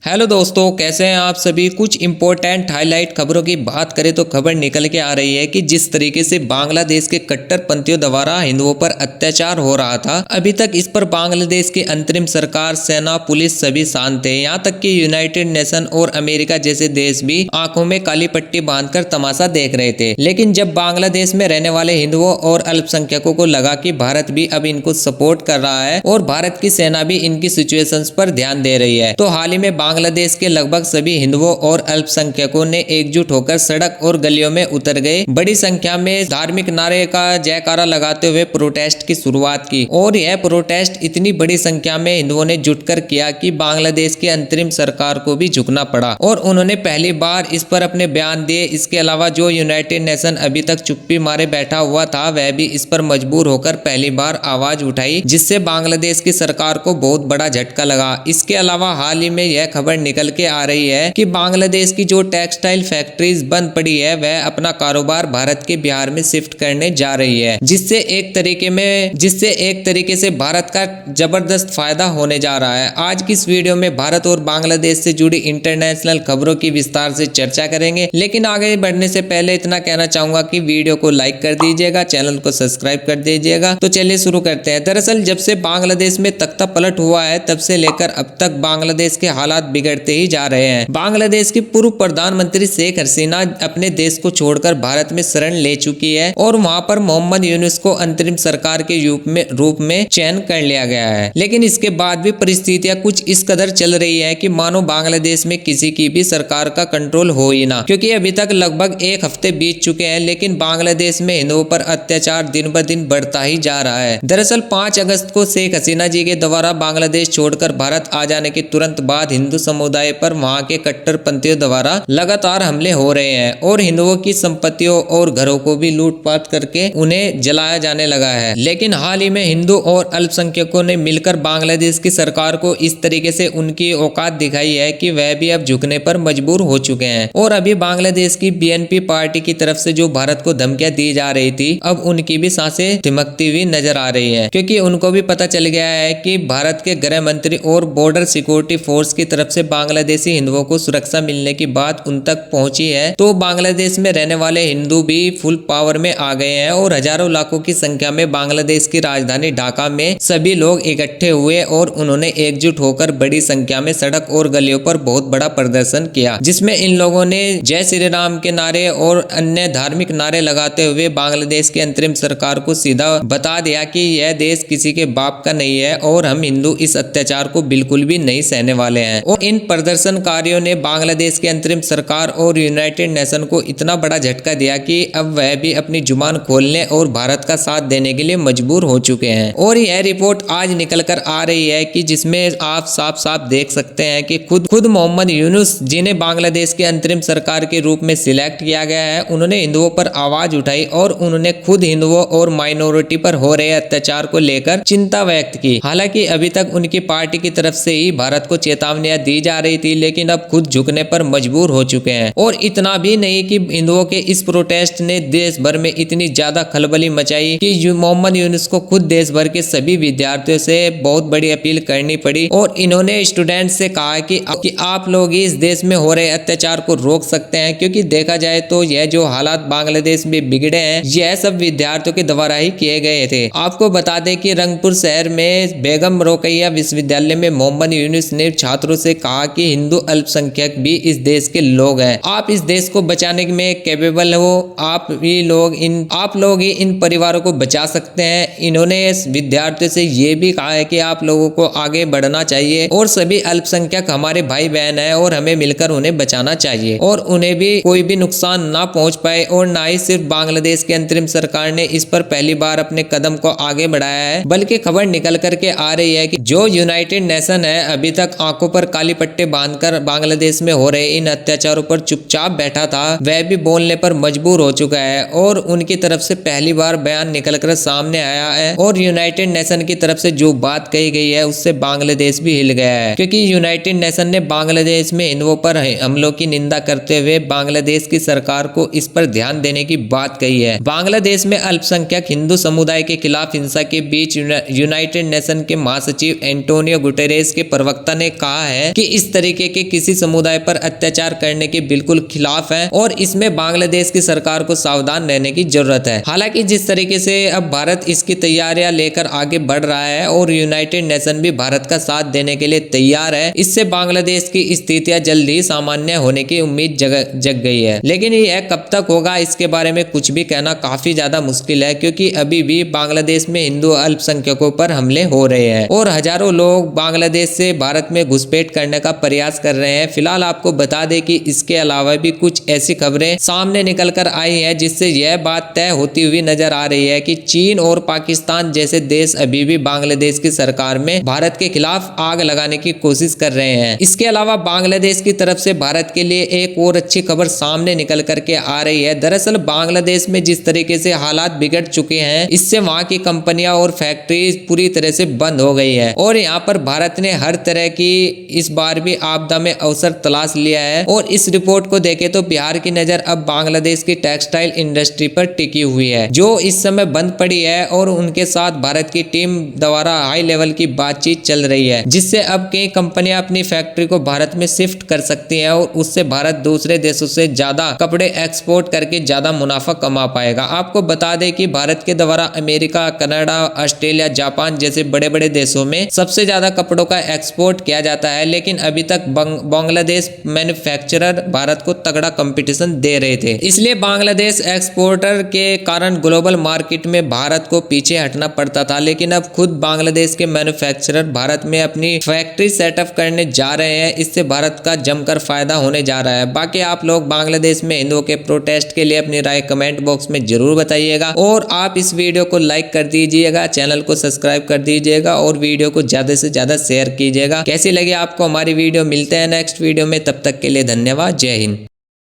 Hello दोस्तों, कैसे हैं आप सभी। कुछ इम्पोर्टेंट हाईलाइट खबरों की बात करें तो खबर निकल के आ रही है कि जिस तरीके से बांग्लादेश के कट्टरपंथियों द्वारा हिंदुओं पर अत्याचार हो रहा था, अभी तक इस पर बांग्लादेश की अंतरिम सरकार, सेना, पुलिस सभी शांत थे। यहाँ तक कि यूनाइटेड नेशन और अमेरिका जैसे देश भी आंखों में काली पट्टी बांधकर तमाशा देख रहे थे। लेकिन जब बांग्लादेश में रहने वाले हिंदुओं और अल्पसंख्यकों को लगा कि भारत भी अब इनको सपोर्ट कर रहा है और भारत की सेना भी इनकी सिचुएशंस पर ध्यान दे रही है, तो हाल ही में बांग्लादेश के लगभग सभी हिंदुओं और अल्पसंख्यकों ने एकजुट होकर सड़क और गलियों में उतर गए। बड़ी संख्या में धार्मिक नारे का जयकारा लगाते हुए प्रोटेस्ट की शुरुआत की और यह प्रोटेस्ट इतनी बड़ी संख्या में हिंदुओं ने जुटकर किया कि बांग्लादेश की अंतरिम सरकार को भी झुकना पड़ा और उन्होंने पहली बार इस पर अपने बयान दिए। इसके अलावा जो यूनाइटेड नेशन अभी तक चुप्पी मारे बैठा हुआ था, वह भी इस पर मजबूर होकर पहली बार आवाज उठाई, जिससे बांग्लादेश की सरकार को बहुत बड़ा झटका लगा। इसके अलावा हाल ही में यह खबर निकल के आ रही है कि बांग्लादेश की जो टेक्सटाइल फैक्ट्रीज बंद पड़ी है, वह अपना कारोबार भारत के बिहार में शिफ्ट करने जा रही है, जिससे एक तरीके से भारत का जबरदस्त फायदा होने जा रहा है। आज की इस वीडियो में भारत और बांग्लादेश से जुड़ी इंटरनेशनल खबरों की विस्तार से चर्चा करेंगे, लेकिन आगे बढ़ने से पहले इतना कहना चाहूंगा कि वीडियो को लाइक कर दीजिएगा, चैनल को सब्सक्राइब कर दीजिएगा। तो चलिए शुरू करते हैं। दरअसल जब से बांग्लादेश में तख्ता पलट हुआ है, तब से लेकर अब तक बांग्लादेश के हालात बिगड़ते ही जा रहे हैं। बांग्लादेश की पूर्व प्रधानमंत्री शेख हसीना अपने देश को छोड़कर भारत में शरण ले चुकी है और वहां पर मोहम्मद यूनुस को अंतरिम सरकार के रूप में चयन कर लिया गया है। लेकिन इसके बाद भी परिस्थितियां कुछ इस कदर चल रही है कि मानो बांग्लादेश में किसी की भी सरकार का कंट्रोल हो ही ना, क्योंकि अभी तक लगभग एक हफ्ते बीत चुके हैं, लेकिन बांग्लादेश में हिंदुओं पर अत्याचार दिन ब दिन बढ़ता ही जा रहा है। दरअसल 5 अगस्त को शेख हसीना जी के द्वारा बांग्लादेश छोड़कर भारत आ जाने के तुरंत बाद हिंदू समुदाय पर वहां के कट्टरपंथियों द्वारा लगातार हमले हो रहे हैं और हिंदुओं की संपत्तियों और घरों को भी लूटपाट करके उन्हें जलाया जाने लगा है। लेकिन हाल ही में हिंदू और अल्पसंख्यकों ने मिलकर बांग्लादेश की सरकार को इस तरीके से उनकी औकात दिखाई है कि वह भी अब झुकने पर मजबूर हो चुके हैं और अभी बांग्लादेश की बीएनपी पार्टी की तरफ से जो भारत को धमकियां दी जा रही थी, अब उनकी भी सांसें थिमकती हुई नजर आ रही है, क्योंकि उनको भी पता चल गया है कि भारत के गृह मंत्री और बॉर्डर सिक्योरिटी फोर्स की तरफ से बांग्लादेशी हिंदुओं को सुरक्षा मिलने की बात उन तक पहुंची है। तो बांग्लादेश में रहने वाले हिंदू भी फुल पावर में आ गए हैं और हजारों लाखों की संख्या में बांग्लादेश की राजधानी ढाका में सभी लोग इकट्ठे हुए और उन्होंने एकजुट होकर बड़ी संख्या में सड़क और गलियों पर बहुत बड़ा प्रदर्शन किया, जिसमें इन लोगों ने जय श्री राम के नारे और अन्य धार्मिक नारे लगाते हुए बांग्लादेश की अंतरिम सरकार को सीधा बता दिया कि यह देश किसी के बाप का नहीं है और हम हिंदू इस अत्याचार को बिल्कुल भी नहीं सहने वाले हैं। और इन प्रदर्शनकारियों ने बांग्लादेश की अंतरिम सरकार और यूनाइटेड नेशन को इतना बड़ा झटका दिया कि अब वह भी अपनी जुबान खोलने और भारत का साथ देने के लिए मजबूर हो चुके हैं। और यह रिपोर्ट आज निकल कर आ रही है कि जिसमें आप साफ साफ देख सकते हैं कि खुद मोहम्मद यूनुस, जिन्हें बांग्लादेश की अंतरिम सरकार के रूप में सिलेक्ट किया गया है, उन्होंने हिंदुओं पर आवाज उठाई और उन्होंने खुद हिंदुओं और माइनॉरिटी पर हो रहे अत्याचार को लेकर चिंता व्यक्त की। हालांकि अभी तक उनकी पार्टी की तरफ से ही भारत को चेतावनियां दी जा रही थी, लेकिन अब खुद झुकने पर मजबूर हो चुके हैं। और इतना भी नहीं कि हिंदुओं के इस प्रोटेस्ट ने देश भर में इतनी ज्यादा खलबली मचाई कि मोहम्मद यूनुस को खुद देश भर के सभी विद्यार्थियों से बहुत बड़ी अपील करनी पड़ी और इन्होंने स्टूडेंट से कहा कि आप लोग इस देश में हो रहे अत्याचार को रोक सकते हैं, क्योंकि देखा जाए तो यह जो हालात बांग्लादेश में बिगड़े हैं, यह सब विद्यार्थियों के द्वारा ही किए गए थे। आपको बता दें कि रंगपुर शहर में बेगम रोकैया विश्वविद्यालय में मोहम्मद यूनुस ने छात्रों से कहा कि हिंदू अल्पसंख्यक भी इस देश के लोग हैं, आप इस देश को बचाने में कैपेबल हो, आप लोग ही इन परिवारों को बचा सकते हैं। इन्होंने विद्यार्थियों से ये भी कहा है कि आप लोगों को आगे बढ़ना चाहिए और सभी अल्पसंख्यक हमारे भाई बहन है और हमें मिलकर उन्हें बचाना चाहिए और उन्हें भी कोई भी नुकसान ना पहुंच पाए। और ना ही सिर्फ बांग्लादेश की अंतरिम सरकार ने इस पर पहली बार अपने कदम को आगे बढ़ाया है, बल्कि खबर निकल करके आ रही है कि जो यूनाइटेड नेशन है अभी तक आंखों पर काली पट्टे बांधकर बांग्लादेश में हो रहे इन अत्याचारों पर चुपचाप बैठा था, वह भी बोलने पर मजबूर हो चुका है और उनकी तरफ से पहली बार बयान निकलकर सामने आया है। और यूनाइटेड नेशन की तरफ से जो बात कही गई है उससे बांग्लादेश भी हिल गया है, क्योंकि यूनाइटेड नेशन ने बांग्लादेश में हिंदुओं पर हमलों की निंदा करते हुए बांग्लादेश की सरकार को इस पर ध्यान देने की बात कही है। बांग्लादेश में अल्पसंख्यक हिंदू समुदाय के खिलाफ हिंसा के बीच यूनाइटेड नेशन के महासचिव एंटोनियो गुटेरेस के प्रवक्ता ने कहा है कि इस तरीके के किसी समुदाय पर अत्याचार करने के बिल्कुल खिलाफ है और इसमें बांग्लादेश की सरकार को सावधान रहने की जरूरत है। हालांकि जिस तरीके से अब भारत इसकी तैयारियां लेकर आगे बढ़ रहा है और यूनाइटेड नेशन भी भारत का साथ देने के लिए तैयार है, इससे बांग्लादेश की स्थितियां जल्द ही सामान्य होने की उम्मीद जग गई है। लेकिन यह कब तक होगा इसके बारे में कुछ भी कहना काफी ज्यादा मुश्किल है, क्योंकि अभी भी बांग्लादेश में हिंदू अल्पसंख्यकों पर हमले हो रहे हैं और हजारों लोग बांग्लादेश से भारत में घुसपैठ करने का प्रयास कर रहे हैं। फिलहाल आपको बता दें कि इसके अलावा भी कुछ ऐसी खबरें सामने निकल कर आई हैं जिससे यह बात तय होती हुई नजर आ रही है कि चीन और पाकिस्तान जैसे देश अभी भी बांग्लादेश की सरकार में भारत के खिलाफ आग लगाने की कोशिश कर रहे हैं। इसके अलावा बांग्लादेश की तरफ से भारत के लिए एक और अच्छी खबर सामने निकल करके आ रही है। दरअसल बांग्लादेश में जिस तरीके से हालात बिगड़ चुके हैं, इससे वहां की कंपनियां और फैक्ट्री पूरी तरह से बंद हो गई है और यहाँ पर भारत ने हर तरह की इस बार भी आपदा में अवसर तलाश लिया है। और इस रिपोर्ट को देखें तो बिहार की नजर अब बांग्लादेश की टेक्सटाइल इंडस्ट्री पर टिकी हुई है, जो इस समय बंद पड़ी है और उनके साथ भारत की टीम द्वारा हाई लेवल की बातचीत चल रही है, जिससे अब कई कंपनियां अपनी फैक्ट्री को भारत में शिफ्ट कर सकती हैं और उससे भारत दूसरे देशों से ज्यादा कपड़े एक्सपोर्ट करके ज्यादा मुनाफा कमा पाएगा। आपको बता दें कि भारत के द्वारा अमेरिका, कनाडा, ऑस्ट्रेलिया, जापान जैसे बड़े बड़े देशों में सबसे ज्यादा कपड़ों का एक्सपोर्ट किया जाता है, लेकिन अभी तक बांग्लादेश मैन्युफैक्चरर भारत को तगड़ा कंपटीशन दे रहे थे। इसलिए बांग्लादेश एक्सपोर्टर के कारण ग्लोबल मार्केट में भारत को पीछे हटना पड़ता था, लेकिन अब खुद बांग्लादेश के मैन्युफैक्चरर भारत में अपनी फैक्ट्री सेटअप करने जा रहे हैं। इससे भारत का जमकर फायदा होने जा रहा है। बाकी आप लोग बांग्लादेश में हिंदुओं के प्रोटेस्ट के लिए अपनी राय कमेंट बॉक्स में जरूर बताइएगा और आप इस वीडियो को लाइक कर दीजिएगा, चैनल को सब्सक्राइब कर दीजिएगा और वीडियो को ज्यादा से ज्यादा शेयर कीजिएगा। कैसी लगी आपको हमारी वीडियो? मिलते हैं नेक्स्ट वीडियो में, तब तक के लिए धन्यवाद। जय हिंद।